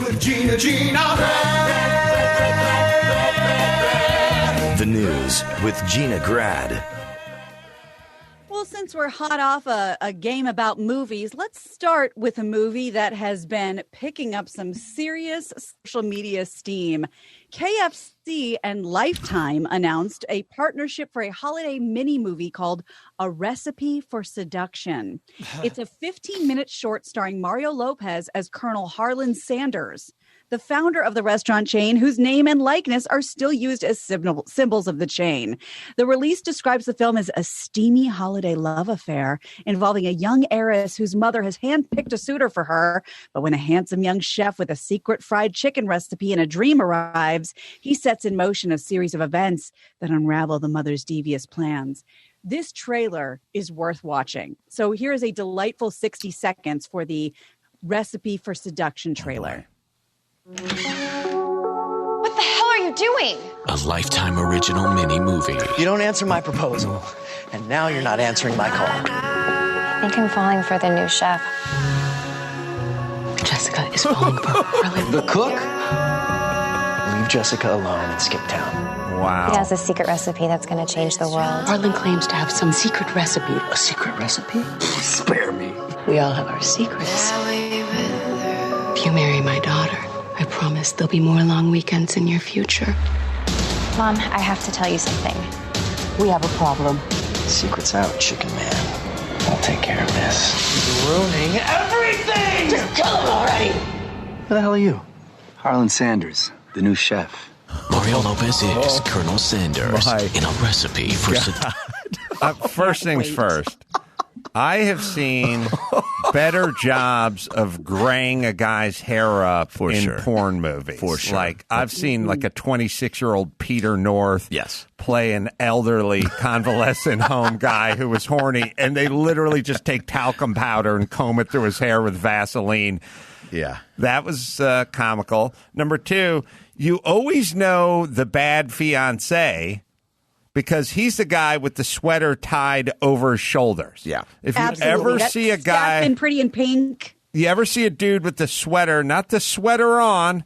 with Gina The News with Gina Grad. Well, since we're hot off a game about movies, let's start with a movie that has been picking up some serious social media steam. KFC and Lifetime announced a partnership for a holiday mini movie called A Recipe for Seduction. It's a 15-minute short starring Mario Lopez as Colonel Harlan Sanders, the founder of the restaurant chain, whose name and likeness are still used as symbols of the chain. The release describes the film as a steamy holiday love affair involving a young heiress whose mother has handpicked a suitor for her. But when a handsome young chef with a secret fried chicken recipe and a dream arrives, he sets in motion a series of events that unravel the mother's devious plans. This trailer is worth watching. So here is a delightful 60 seconds for the Recipe for Seduction trailer. What the hell are you doing? A Lifetime original mini movie. You don't answer my proposal, and now you're not answering my call. I think I'm falling for the new chef. Jessica is falling for Harlan. The cook? Leave Jessica alone and skip town. Wow. He has a secret recipe that's going to change the world. Harlan claims to have some secret recipe. A secret recipe? Spare me. We all have our secrets. If you marry my daughter, I promise there'll be more long weekends in your future. Mom, I have to tell you something. We have a problem. Secret's out, chicken man. I'll take care of this. You're ruining everything! Just kill him already! Who the hell are you? Harlan Sanders, the new chef. Mario Lopez is Colonel Sanders in A Recipe for Seduction. First things first. I have seen better jobs of graying a guy's hair up in porn movies. For sure. Like, I've seen like a 26-year-old Peter North play an elderly convalescent home guy who was horny, and they literally just take talcum powder and comb it through his hair with Vaseline. Yeah. That was comical. Number two, you always know the bad fiancé because he's the guy with the sweater tied over his shoulders. Yeah. If you Absolutely. ever see a guy in Pretty in Pink. You ever see a dude with the sweater, not the sweater on?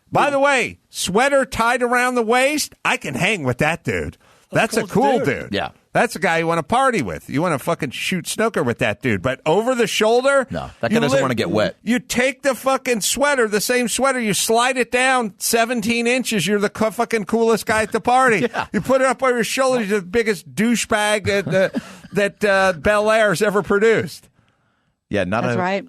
By the way, sweater tied around the waist, I can hang with that dude. That's a cool dude. Yeah. That's a guy you want to party with. You want to fucking shoot snooker with that dude. But over the shoulder? No, that guy doesn't want to get wet. You take the fucking sweater, the same sweater, you slide it down 17 inches. You're the fucking coolest guy at the party. Yeah. You put it up over your shoulder. You're the biggest douchebag that Bel Air's ever produced. Yeah, That's right.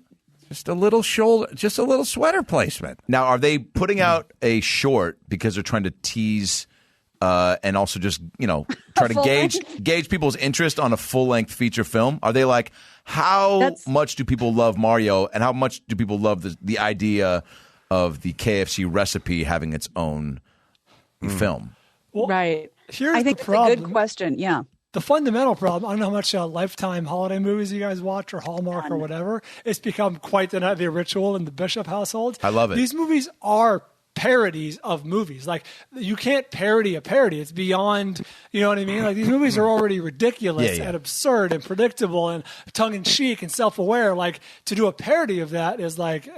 Just a little shoulder, just a little sweater placement. Now, are they putting out a short because they're trying to tease and also just, try to gauge people's interest on a full-length feature film? Are they like, how much do people love Mario and how much do people love the idea of the KFC recipe having its own film? Well, right. I think the that's a problem. good question. Yeah. The fundamental problem, I don't know how much Lifetime holiday movies you guys watch or Hallmark or whatever. It's become quite the ritual in the Bishop household. I love it. These movies are parodies of movies. Like, you can't parody a parody. It's beyond, you know what I mean? Like, these movies are already ridiculous and absurd and predictable and tongue-in-cheek and self-aware. Like, to do a parody of that is like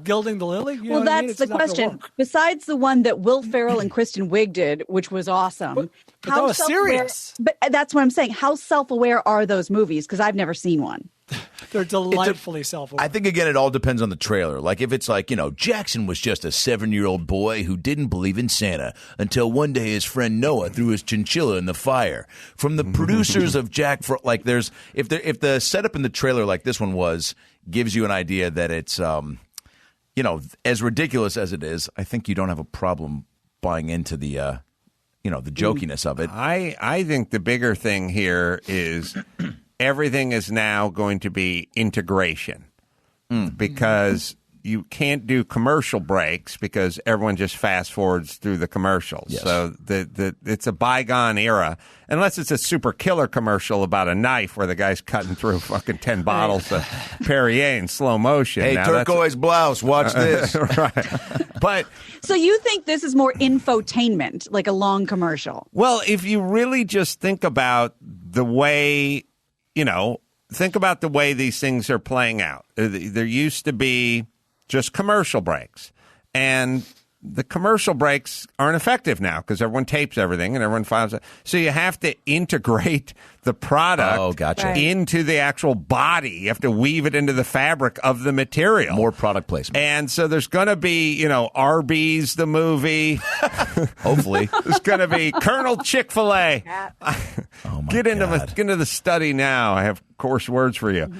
gilding the lily. You know what I mean? That's the question. Besides the one that Will Ferrell and Kristen Wiig did, which was awesome. But that was serious. But that's what I'm saying. How self-aware are those movies? Because I've never seen one. They're delightfully self-aware. I think, again, it all depends on the trailer. Like, if it's like, Jackson was just a 7-year-old boy who didn't believe in Santa until one day his friend Noah threw his chinchilla in the fire. From the producers of Jack, like, there's if the setup in the trailer like this one gives you an idea that it's, as ridiculous as it is, I think you don't have a problem buying into the the jokiness of it. I think the bigger thing here is everything is now going to be integration because you can't do commercial breaks because everyone just fast forwards through the commercials. Yes. So it's a bygone era, unless it's a super killer commercial about a knife where the guy's cutting through fucking 10 bottles of Perrier in slow motion. Hey, now, turquoise blouse, watch this. Right. But so you think this is more infotainment, like a long commercial? Well, if you really just think about the way, think about the way these things are playing out. There used to be just commercial breaks. And the commercial breaks aren't effective now because everyone tapes everything and everyone files it. So you have to integrate the product into the actual body. You have to weave it into the fabric of the material. More product placement. And so there's going to be, Arby's, the movie. Hopefully. There's going to be Colonel Chick-fil-A. Get into the study now. I have coarse words for you.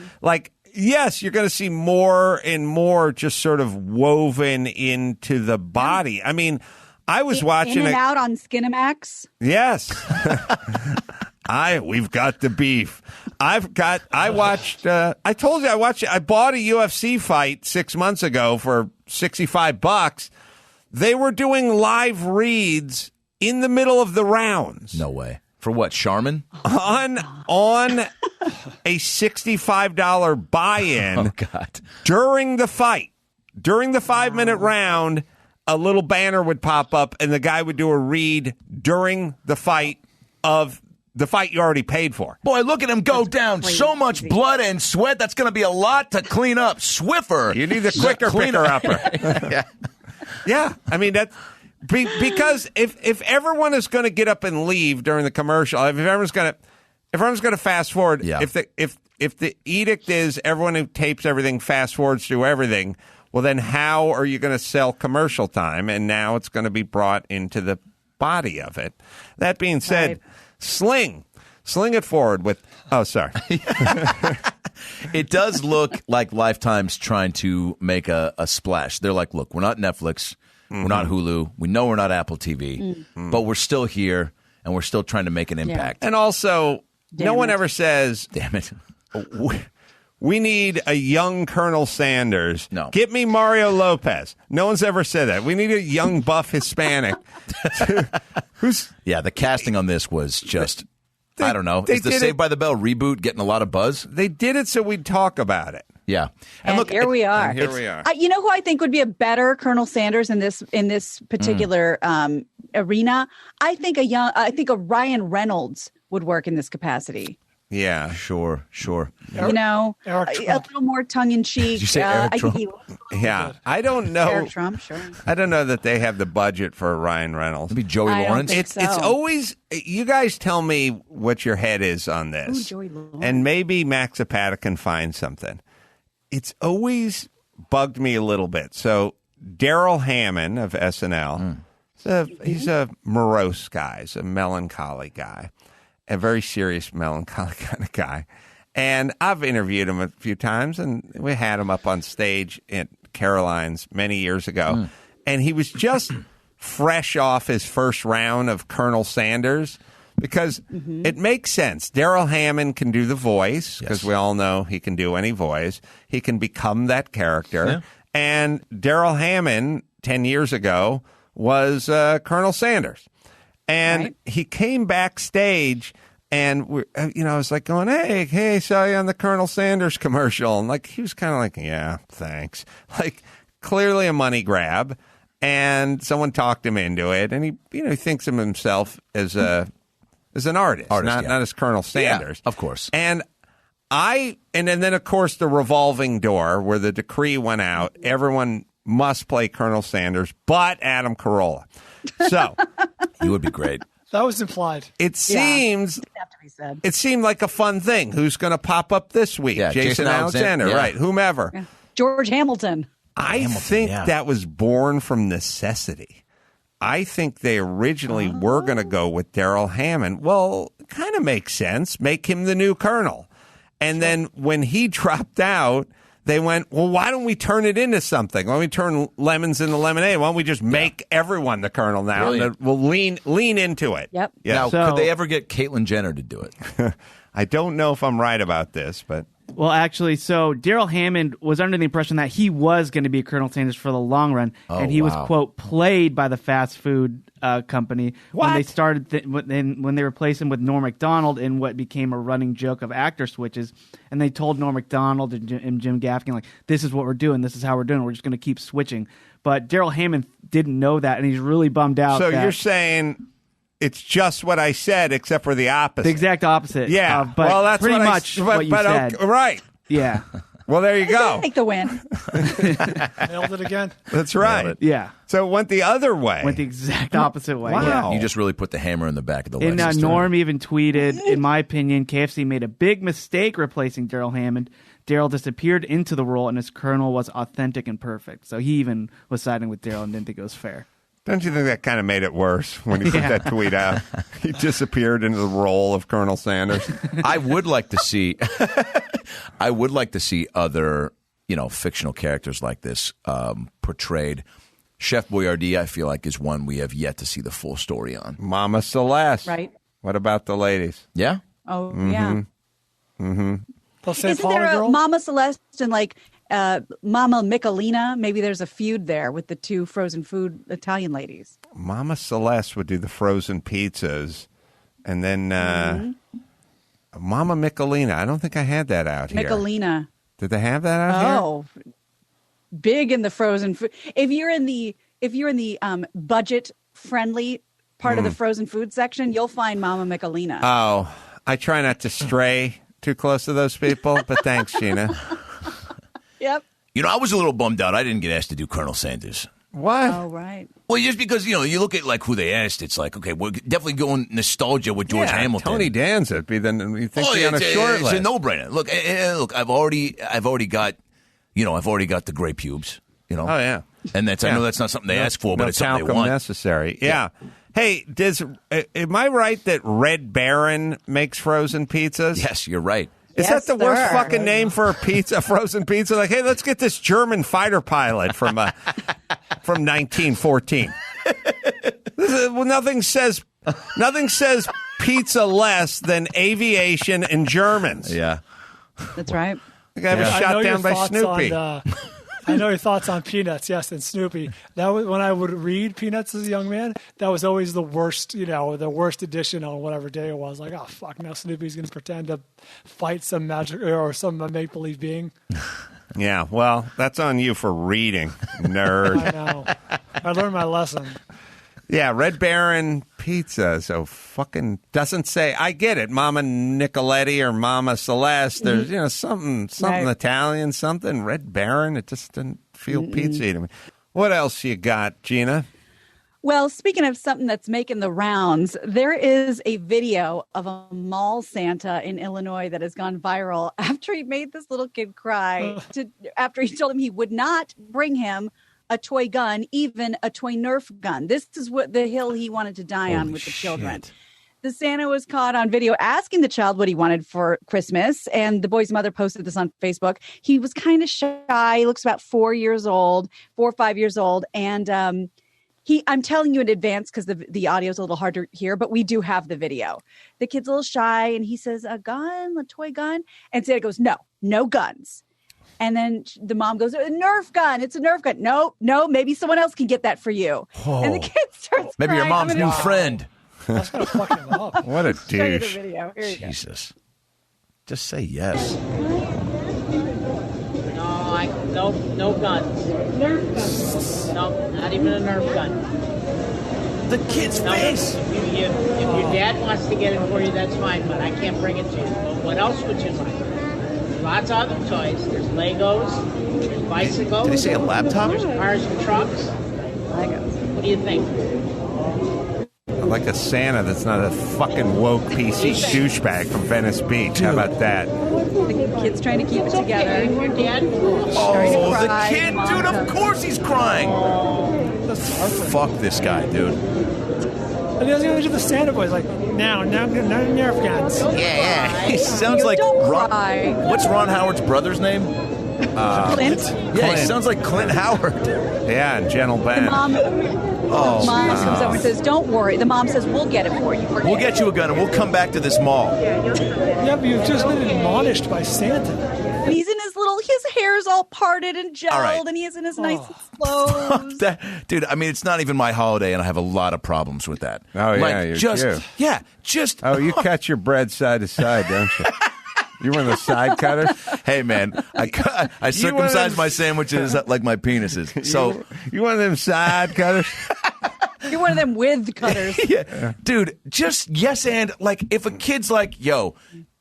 Yes, you're going to see more and more just sort of woven into the body. I mean, I was watching In and Out on Skinamax. Yes. We've got the beef. I told you I bought a UFC fight 6 months ago for $65. They were doing live reads in the middle of the rounds. No way. For what, Charmin? On a $65 buy-in during the fight. During the 5-minute round, a little banner would pop up and the guy would do a read during the fight of the fight you already paid for. Boy, look at him go down. Crazy. So much blood and sweat. That's going to be a lot to clean up. Swiffer. You need a quicker picker-upper. Yeah. I mean, that's... Because if everyone is going to get up and leave during the commercial, if everyone's going to fast forward, if the edict is everyone who tapes everything fast forwards through everything, well then how are you going to sell commercial time? And now it's going to be brought into the body of it. That being said, sling it forward with. Oh, sorry. It does look like Lifetime's trying to make a splash. They're like, look, we're not Netflix. We're not Hulu. We know we're not Apple TV, but we're still here, and we're still trying to make an impact. And also, no one ever says, damn it, we need a young Colonel Sanders. No. Get me Mario Lopez. No one's ever said that. We need a young, buff Hispanic. The casting on this was just, I don't know. Is the Saved by the Bell reboot getting a lot of buzz? They did it so we'd talk about it. Yeah. And look, here we are. You know who I think would be a better Colonel Sanders in this particular arena? I think a Ryan Reynolds would work in this capacity. Yeah, sure. A little more tongue in cheek. Did you say Eric Trump? I don't know. Eric Trump, sure. I don't know that they have the budget for Ryan Reynolds. Maybe Joey Lawrence. It's always. You guys tell me what your head is on this. Ooh, Joey Lawrence. And maybe Max Zapata can find something. It's always bugged me a little bit. So Daryl Hammond of SNL, he's a morose guy. He's a melancholy guy, a very serious melancholy kind of guy. And I've interviewed him a few times, and we had him up on stage at Caroline's many years ago. And he was just fresh off his first round of Colonel Sanders. Because it makes sense. Daryl Hammond can do the voice, because we all know he can do any voice. He can become that character. Yeah. And Daryl Hammond, 10 years ago, was Colonel Sanders. And he came backstage, and I was like going, hey, saw you on the Colonel Sanders commercial. And he was kind of like, yeah, thanks. Clearly a money grab. And someone talked him into it. And he thinks of himself as an artist, not as Colonel Sanders. Yeah, of course. And then of course the revolving door where the decree went out, everyone must play Colonel Sanders, but AdamCarolla. So he would be great. That was implied. It seems have to be said. It seemed like a fun thing. Who's going to pop up this week? Yeah, Jason Alexander, right? Whomever. Yeah. George Hamilton. I think that was born from necessity. I think they originally were going to go with Daryl Hammond. Well, it kind of makes sense. Make him the new colonel. And then when he dropped out, they went, well, why don't we turn it into something? Why don't we turn lemons into lemonade? Why don't we just make everyone the colonel now? Brilliant. And we'll lean into it. Yep. Yeah. Now, could they ever get Caitlyn Jenner to do it? I don't know if I'm right about this, but... Well, actually, so Daryl Hammond was under the impression that he was going to be Colonel Sanders for the long run, and he was, quote, played by the fast food company when they started when they replaced him with Norm Macdonald in what became a running joke of actor switches. And they told Norm Macdonald and Jim Gaffigan, like, this is what we're doing, this is how we're doing it, we're just going to keep switching. But Daryl Hammond didn't know that, and he's really bummed out. So you're saying... It's just what I said, except for the opposite. The exact opposite. Yeah. But well, that's pretty much what you said. Right. Yeah. Well, there you go. Take the win. Nailed it again. That's right. Yeah. So it went the other way. Went the exact opposite way. Wow. Yeah. You just really put the hammer in the back of the And Lexus. Norm even tweeted, in my opinion, KFC made a big mistake replacing Daryl Hammond. Daryl disappeared into the role, and his Colonel was authentic and perfect. So he even was siding with Daryl and didn't think it was fair. Don't you think that kind of made it worse when he put that tweet out? He disappeared into the role of Colonel Sanders. I would like to see other, fictional characters like this portrayed. Chef Boyardee, I feel like, is one we have yet to see the full story on. Mama Celeste. Right. What about the ladies? Yeah? Oh, yeah. Mm-hmm. Isn't there a Mama Celeste and Mama Michelina? Maybe there's a feud there with the two frozen food Italian ladies. Mama Celeste would do the frozen pizzas. And then Mama Michelina. I don't think I had that out here. Michelina. Did they have that out here? Oh, big in the frozen food. If you're in the budget friendly part of the frozen food section, you'll find Mama Michelina. Oh, I try not to stray too close to those people, but thanks, Gina. Yep. I was a little bummed out. I didn't get asked to do Colonel Sanders. What? Oh, right. Well, just because, you look at who they asked, it's like, okay, we're definitely going nostalgia with George Hamilton. Tony Danza would be then you think on a short list. It's a no-brainer. Look, I've already got, the gray pubes, Oh, yeah. And I know that's not something they ask for, but it's something they want. Necessary. Yeah. Hey, am I right that Red Baron makes frozen pizzas? Yes, you're right. Is that the worst fucking name for a pizza, frozen pizza? Like, hey, let's get this German fighter pilot from 1914. Nothing says pizza less than aviation and Germans. Yeah, that's right. The guy was shot down by Snoopy. I know your thoughts on Peanuts, yes, and Snoopy. That was when I would read Peanuts as a young man. That was always the worst, the worst edition on whatever day it was. Like, oh fuck, now Snoopy's going to pretend to fight some magic or some make believe being. Yeah, well, that's on you for reading, nerd. I know. I learned my lesson. Yeah, Red Baron pizza. So fucking doesn't say. I get it, Mama Nicoletti or Mama Celeste. There's something right. Italian, something Red Baron. It just didn't feel pizza to me. What else you got, Gina? Well, speaking of something that's making the rounds, there is a video of a mall Santa in Illinois that has gone viral after he made this little kid cry. After he told him he would not bring him a toy gun, even a toy Nerf gun. This is what the hill he wanted to die on with the children. The Santa was caught on video asking the child what he wanted for Christmas, and the boy's mother posted this on Facebook. He was kind of shy. He looks about 4 or 5 years old, and I'm telling you in advance because the audio is a little hard to hear, but we do have the video. The kid's a little shy, and he says, a gun, a toy gun? And Santa goes, no guns. And then the mom goes, a Nerf gun. It's a Nerf gun. No, maybe someone else can get that for you. Oh. And the kid starts maybe crying. your mom's new friend. That's going to fuck him up. What a douche. Jesus. Just say yes. No guns. No, not even a Nerf gun. The kid's face. If your dad wants to get it for you, that's fine, but I can't bring it to you. But what else would you like? Lots of other toys. There's Legos. There's bicycles. Did they say a laptop? There's cars and trucks. Legos. What do you think? I like a Santa that's not a fucking woke PC douchebag from Venice Beach. How about that? The kid's trying to keep it together. Okay. Your dad. Oh, the kid, dude! Of course he's crying. Fuck this guy, dude. And he doesn't even do the Santa voice. Like, no Nerf guns. Yeah. He sounds like Ron. What's Ron Howard's brother's name? Clint. Yeah, he sounds like Clint Howard. Yeah, and Gentle Ben. Mom comes over and says, don't worry. The mom says, we'll get it for you. We'll get you a gun and we'll come back to this mall. Yeah, but you've just been admonished by Santa. And he's in his hair's all parted and gelled, right. and he is in his nice clothes. Dude, I mean, it's not even my holiday, and I have a lot of problems with that. Oh, yeah, you do. Just. Oh, you cut your bread side to side, don't you? You one of the side cutters? Hey, man, I circumcise my sandwiches like my penises. So you one of them side cutters? You're one of them with cutters. Yeah. Dude, just yes and, like, if a kid's like, yo,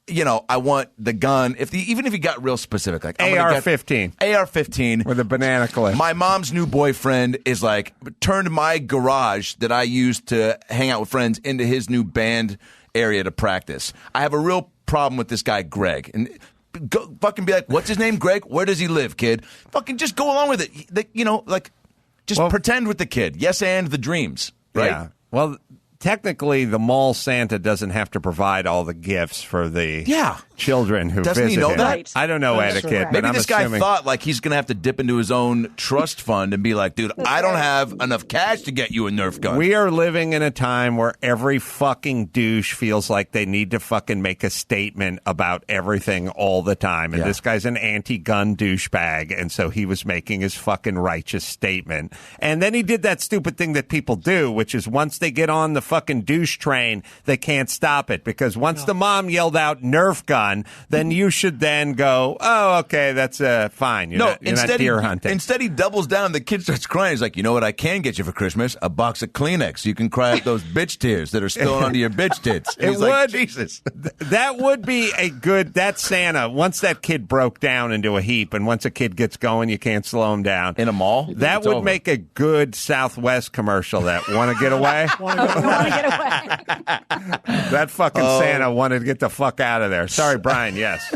I want the gun. Even if he got real specific, like AR-15. AR-15. With a banana clip. My mom's new boyfriend is like, turned my garage that I used to hang out with friends into his new band area to practice. I have a real problem with this guy, Greg. And go, fucking be like, what's his name, Greg? Where does he live, kid? Fucking just go along with it. Just pretend with the kid. Yes, and the dreams, right? Yeah. Well, technically, the mall Santa doesn't have to provide all the gifts for the children who Doesn't visit he know him. that? Right. I don't know etiquette. But Maybe I'm this guy assuming... thought like he's going to have to dip into his own trust fund and be like, dude, I don't have enough cash to get you a Nerf gun. We are living in a time where every fucking douche feels like they need to fucking make a statement about everything all the time. And this guy's an anti-gun douchebag, and so he was making his fucking righteous statement. And then he did that stupid thing that people do, which is once they get on the fucking douche train, they can't stop it. Because once the mom yelled out Nerf gun, then you should then go, oh, okay, that's fine. You're not deer hunting. Instead, he doubles down. The kid starts crying. He's like, you know what I can get you for Christmas? A box of Kleenex. You can cry out those bitch tears that are spilling onto your bitch tits. And he's like, Jesus. That would be a good, that Santa, once that kid broke down into a heap, and once a kid gets going, you can't slow him down. In a mall? That would make a good Southwest commercial that, want to get away? Want to get away. That fucking Santa wanted to get the fuck out of there. Sorry, Brian, yes.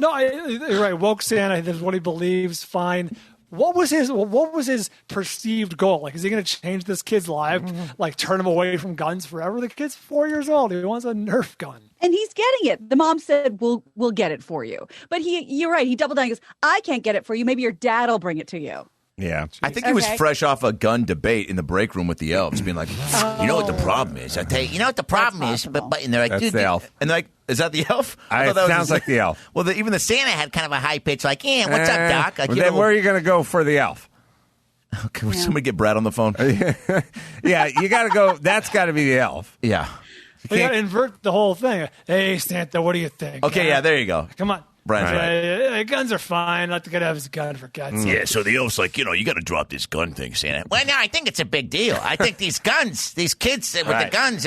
No, you're right. Woke Santa, that's what he believes, fine. What was his perceived goal? Like, is he going to change this kid's life? Like, turn him away from guns forever? The kid's 4 years old. He wants a Nerf gun. And he's getting it. The mom said, we'll get it for you. But you're right. He doubled down. He goes, I can't get it for you. Maybe your dad will bring it to you. Yeah. I think he was fresh off a gun debate in the break room with the elves, being like, you know what the problem is? I tell you, what the problem is? But and they're like, that's the elf. And they're like, is that the elf? It sounds like the elf. Well, even the Santa had kind of a high pitch, like, yeah, what's up, Doc? Like, then where are you going to go for the elf? Can somebody get Brad on the phone? Yeah, you got to go. That's got to be the elf. Yeah. You got to invert the whole thing. Hey, Santa, what do you think? Okay, yeah, there you go. Come on. Brian's right. Guns are fine. Not to get have his gun for God's sake. Yeah, so the elf's like, you got to drop this gun thing, Santa. Well, no, I think it's a big deal. I think these guns, these kids with the guns,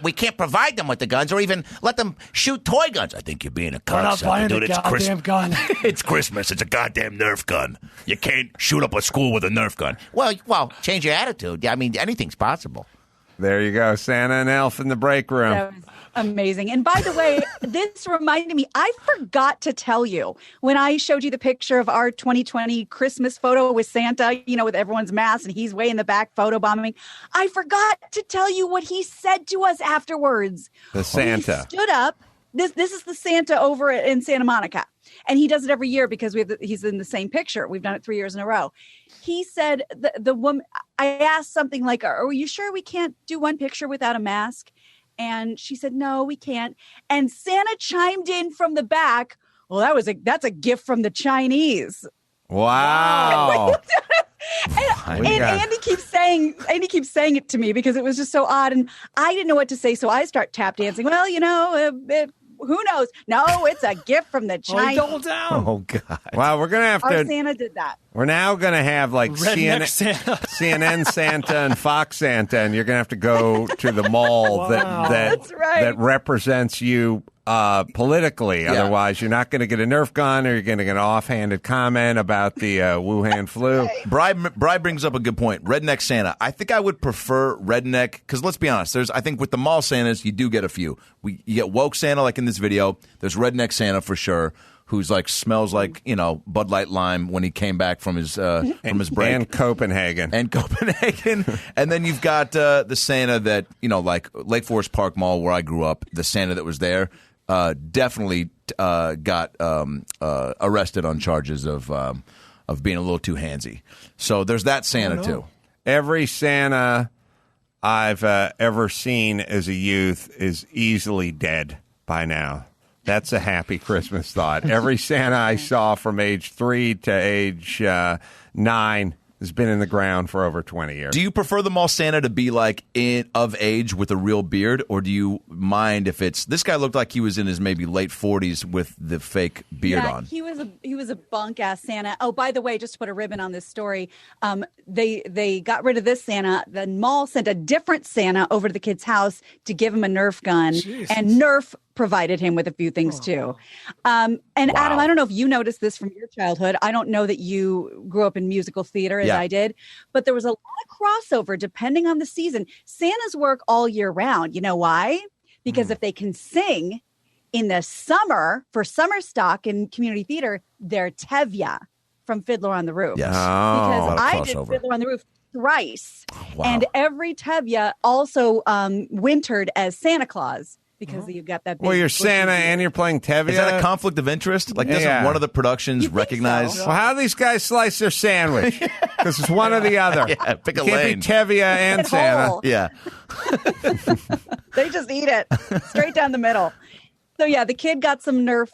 we can't provide them with the guns or even let them shoot toy guns. I think you're being a cocksucker. We're not buying dude. a goddamn gun. It's Christmas. It's a goddamn Nerf gun. You can't shoot up a school with a Nerf gun. Well, change your attitude. I mean, anything's possible. There you go. Santa and elf in the break room. That was amazing. And by the way, this reminded me, I forgot to tell you when I showed you the picture of our 2020 Christmas photo with Santa, with everyone's masks and he's way in the back photobombing. I forgot to tell you what he said to us afterwards. The Santa. He stood up. This is the Santa over in Santa Monica. And he does it every year because he's in the same picture. We've done it 3 years in a row. He said, the woman, I asked something like, are you sure we can't do one picture without a mask? And she said, no, we can't. And Santa chimed in from the back. Well, that's a gift from the Chinese. Wow. And Andy keeps saying it to me because it was just so odd. And I didn't know what to say. So I start tap dancing. Well, who knows? No, it's a gift from the Chinese. Double down. Oh, God. Wow, we're going to have Our to. Santa did that. We're now going to have like CNN Santa and Fox Santa, and you're going to have to go to the mall that represents you politically. Yeah. Otherwise, you're not going to get a Nerf gun, or you're going to get an offhanded comment about the Wuhan flu. Bri brings up a good point. Redneck Santa. I think I would prefer redneck because let's be honest. I think with the mall Santas, you do get a few. You get woke Santa like in this video. There's redneck Santa for sure, who's like smells like Bud Light Lime when he came back from his break. And Copenhagen. And then you've got the Santa that like Lake Forest Park Mall where I grew up. The Santa that was there definitely got arrested on charges of being a little too handsy. So there's that Santa too. Every Santa I've ever seen as a youth is easily dead by now. That's a happy Christmas thought. Every Santa I saw from age 3 to age 9 has been in the ground for over 20 years. Do you prefer the mall Santa to be like of age with a real beard, or do you mind if it's this guy looked like he was in his maybe late 40s with the fake beard on? He was a bunk ass Santa. Oh, by the way, just to put a ribbon on this story, they got rid of this Santa. The mall sent a different Santa over to the kid's house to give him a Nerf gun, and Nerf provided him with a few things too. And Adam, I don't know if you noticed this from your childhood. I don't know that you grew up in musical theater as I did, but there was a lot of crossover depending on the season. Santas work all year round. You know why? Because if they can sing in the summer for summer stock in community theater, they're Tevye from Fiddler on the Roof. Yes. Because I did Fiddler on the Roof thrice. And every Tevye also wintered as Santa Claus. Because you got that big. Well, you're Santa and you're playing Tevye. Is that a conflict of interest? Like, doesn't one of the productions recognize? So? Well, how do these guys slice their sandwich? Because it's one or the other. Yeah, pick a lane. Can't be Tevye and Santa. Whole. Yeah. They just eat it straight down the middle. So yeah, the kid got some Nerf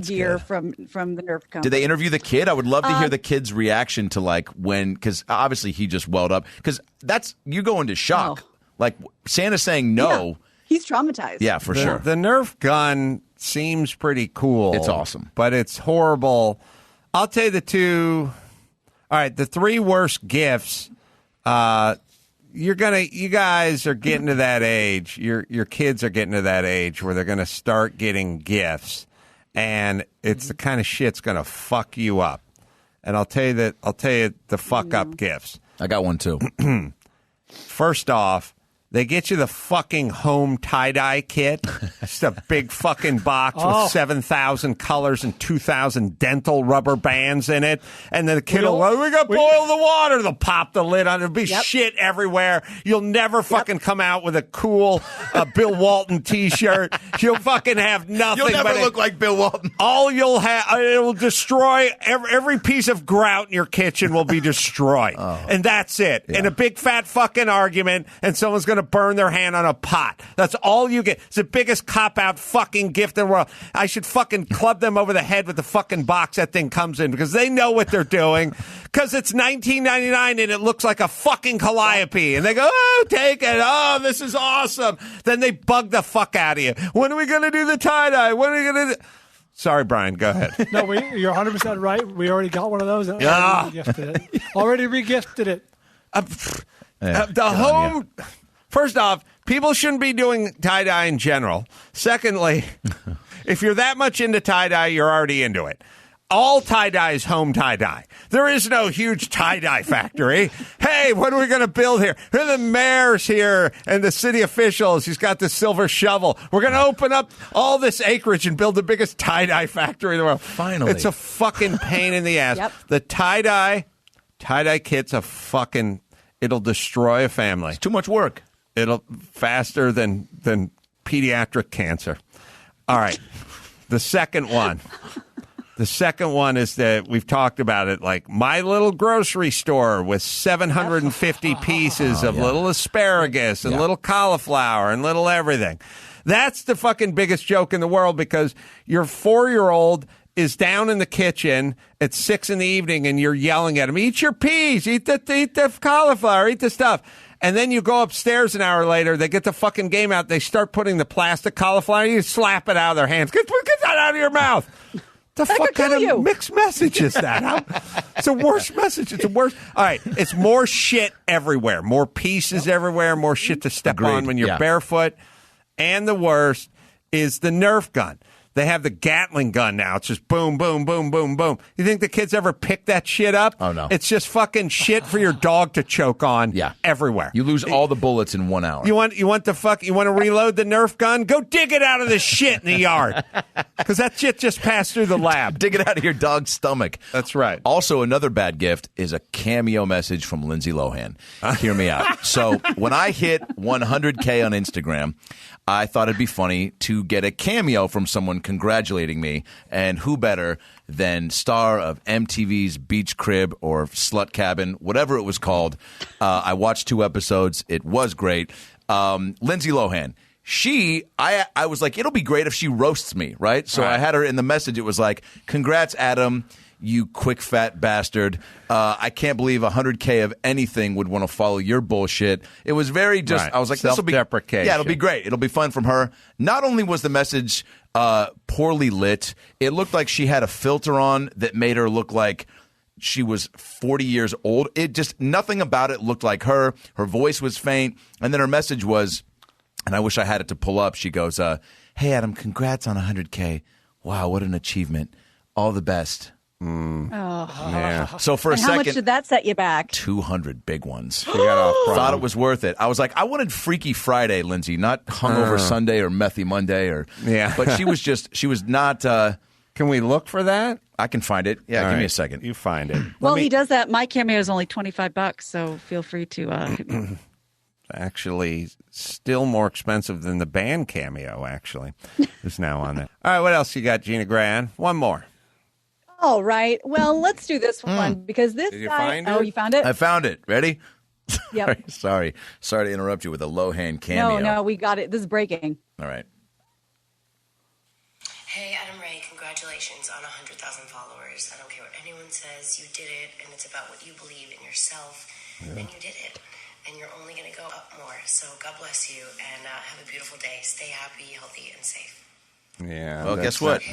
gear from the Nerf company. Did they interview the kid? I would love to hear the kid's reaction to like when, because obviously he just welled up. Because you go into shock. Like Santa saying no. Yeah. He's traumatized. Yeah, for sure. The Nerf gun seems pretty cool. It's awesome. But it's horrible. I'll tell you the two. All right, the three worst gifts. You guys are getting to that age. Your kids are getting to that age where they're going to start getting gifts, and it's the kind of shit's going to fuck you up. And I'll tell you the fuck up gifts. I got one too. First off, they get you the fucking home tie-dye kit. Just a big fucking box with 7,000 colors and 2,000 dental rubber bands in it. And then the kid will go, we got to boil the water. They'll pop the lid on it. There'll be shit everywhere. You'll never fucking come out with a cool Bill Walton T-shirt. You'll fucking have nothing. You'll never look like Bill Walton. All you'll have, it will destroy, every piece of grout in your kitchen will be destroyed. And that's it. In a big fat fucking argument, and someone's going to burn their hand on a pot. That's all you get. It's the biggest cop-out fucking gift in the world. I should fucking club them over the head with the fucking box that thing comes in because they know what they're doing. Because it's $19.99 and it looks like a fucking calliope. And they go, oh, take it. Oh, this is awesome. Then they bug the fuck out of you. When are we going to do the tie-dye? When are we going to do... Sorry, Brian. Go ahead. No, you're 100% right. We already got one of those. Already re-gifted it. The home... First off, people shouldn't be doing tie-dye in general. Secondly, if you're that much into tie-dye, you're already into it. All tie-dye is home tie-dye. There is no huge tie-dye factory. Hey, what are we going to build here? Here are the mayors here and the city officials. He's got the silver shovel. We're going to open up all this acreage and build the biggest tie-dye factory in the world. Finally. It's a fucking pain in the ass. The tie-dye kit's a fucking... It'll destroy a family. It's too much work. It'll faster than pediatric cancer. All right. The second one is that we've talked about it, like my little grocery store with 750 pieces of little asparagus and little cauliflower and little everything. That's the fucking biggest joke in the world because your 4-year-old is down in the kitchen at 6 p.m. and you're yelling at him, eat your peas, eat the cauliflower, eat the stuff. And then you go upstairs an hour later, they get the fucking game out, they start putting the plastic cauliflower, you slap it out of their hands. Get that out of your mouth. The fuck kind of mixed message is that? It's the worst message. It's the worst. All right. It's more shit everywhere. More pieces everywhere. More shit to step on when you're barefoot. And the worst is the Nerf gun. They have the Gatling gun now. It's just boom, boom, boom, boom, boom. You think the kids ever pick that shit up? Oh, no. It's just fucking shit for your dog to choke on everywhere. You lose all the bullets in 1 hour. You want to reload the Nerf gun? Go dig it out of the shit in the yard. Because that shit just passed through the lab. Dig it out of your dog's stomach. That's right. Also, another bad gift is a cameo message from Lindsay Lohan. Hear me out. So when I hit 100K on Instagram, I thought it'd be funny to get a cameo from someone congratulating me. And who better than star of MTV's Beach Crib or Slut Cabin, whatever it was called. I watched 2 episodes. It was great. Lindsay Lohan. I was like, it'll be great if she roasts me, right? So I had her in the message. It was like, congrats, Adam, you quick fat bastard. I can't believe 100K of anything would want to follow your bullshit. It was very just, I was like, this will be, it'll be great. It'll be fun from her. Not only was the message poorly lit, it looked like she had a filter on that made her look like she was 40 years old. It just, nothing about it looked like her. Her voice was faint. And then her message was, and I wish I had it to pull up. She goes, Hey, Adam, congrats on 100K. Wow, what an achievement. All the best. Yeah. So for a and second, how much did that set you back? 200 big ones. She got off prom. Thought it was worth it. I was like, I wanted Freaky Friday, Lindsay, not Hungover Sunday or Methy Monday But she was not. Can we look for that? I can find it. Yeah, give me a second. You find it. Well, he does that. My cameo is only $25, so feel free to. Actually, still more expensive than the band cameo. Actually, is now on there. All right, what else you got, Gina Grant? One more. All right. Well, let's do this one because this Did you guy. find it? Oh, you found it? I found it. Ready? Yep. Sorry to interrupt you with a low-hand cameo. No, we got it. This is breaking. All right. Hey, AdamRay, congratulations on 100,000 followers. I don't care what anyone says, you did it, and it's about what you believe in yourself, and you did it. And you're only going to go up more. So God bless you, and have a beautiful day. Stay happy, healthy, and safe. Yeah. Well, guess what?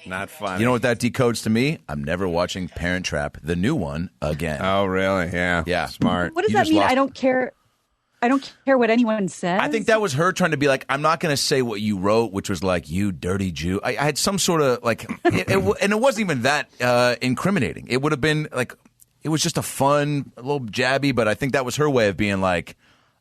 Not fun. You know what that decodes to me? I'm never watching Parent Trap, the new one, again. Oh, really? Yeah. Yeah. Smart. What does that mean? I don't care. I don't care what anyone says. I think that was her trying to be like, I'm not going to say what you wrote, which was like, you dirty Jew. I had some sort of like, and it wasn't even that incriminating. It would have been like, it was just a little jabby, but I think that was her way of being like,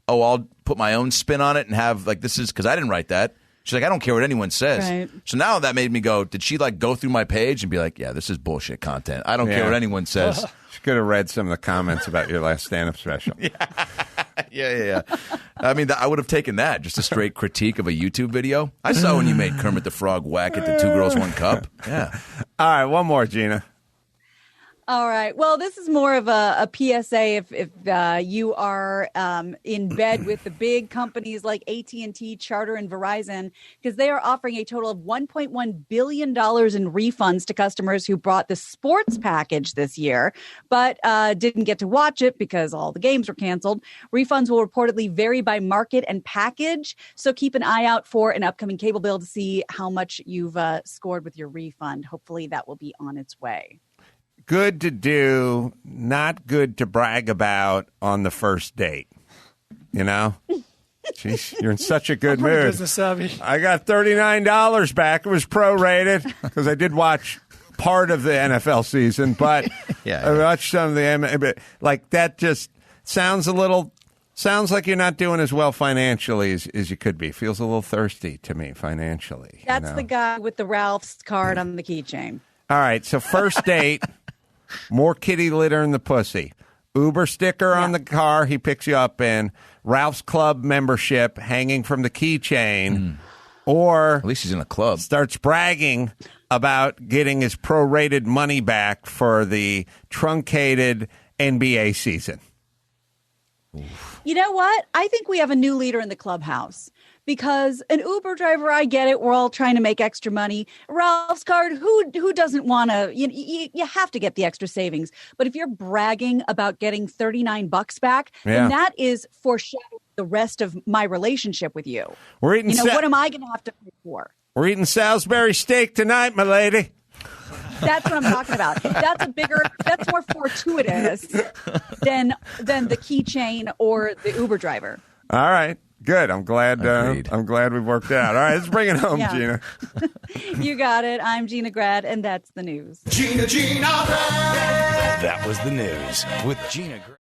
oh, I'll put my own spin on it and have like, this is because I didn't write that. She's like, I don't care what anyone says. Right. So now that made me go, did she like go through my page and be like, yeah, this is bullshit content. I don't care what anyone says. She could have read some of the comments about your last stand-up special. Yeah. I mean, I would have taken that, just a straight critique of a YouTube video. I saw when you made Kermit the Frog whack at the Two Girls, One Cup. Yeah. All right, one more, Gina. All right. Well, this is more of a PSA if you are in bed with the big companies like AT&T, Charter, and Verizon, because they are offering a total of $1.1 billion in refunds to customers who bought the sports package this year, but didn't get to watch it because all the games were canceled. Refunds will reportedly vary by market and package, so keep an eye out for an upcoming cable bill to see how much you've scored with your refund. Hopefully that will be on its way. Good to do, not good to brag about on the first date. You know? Jeez, you're in such a good mood. Business savvy. I got $39 back. It was prorated because I did watch part of the NFL season, but I watched some of the like that. Just sounds like you're not doing as well financially as you could be. Feels a little thirsty to me financially. That's the guy with the Ralph's card on the keychain. All right, so first date. More kitty litter in the pussy. Uber sticker on the car he picks you up in. Ralph's Club membership hanging from the keychain. Or at least he's in a club. Starts bragging about getting his prorated money back for the truncated NBA season. You know what? I think we have a new leader in the clubhouse. Because an Uber driver, I get it. We're all trying to make extra money. Ralph's card, who doesn't want to? You have to get the extra savings. But if you're bragging about getting $39 back, then that is foreshadowing the rest of my relationship with you. We're eating. What am I going to have to pay for? We're eating Salisbury steak tonight, my lady. That's what I'm talking about. That's more fortuitous than the keychain or the Uber driver. All right. Good. I'm glad we've worked out. All right, let's bring it home, Gina. You got it. I'm Gina Grad, and that's the news. Gina Grad. That was the news with Gina Grad.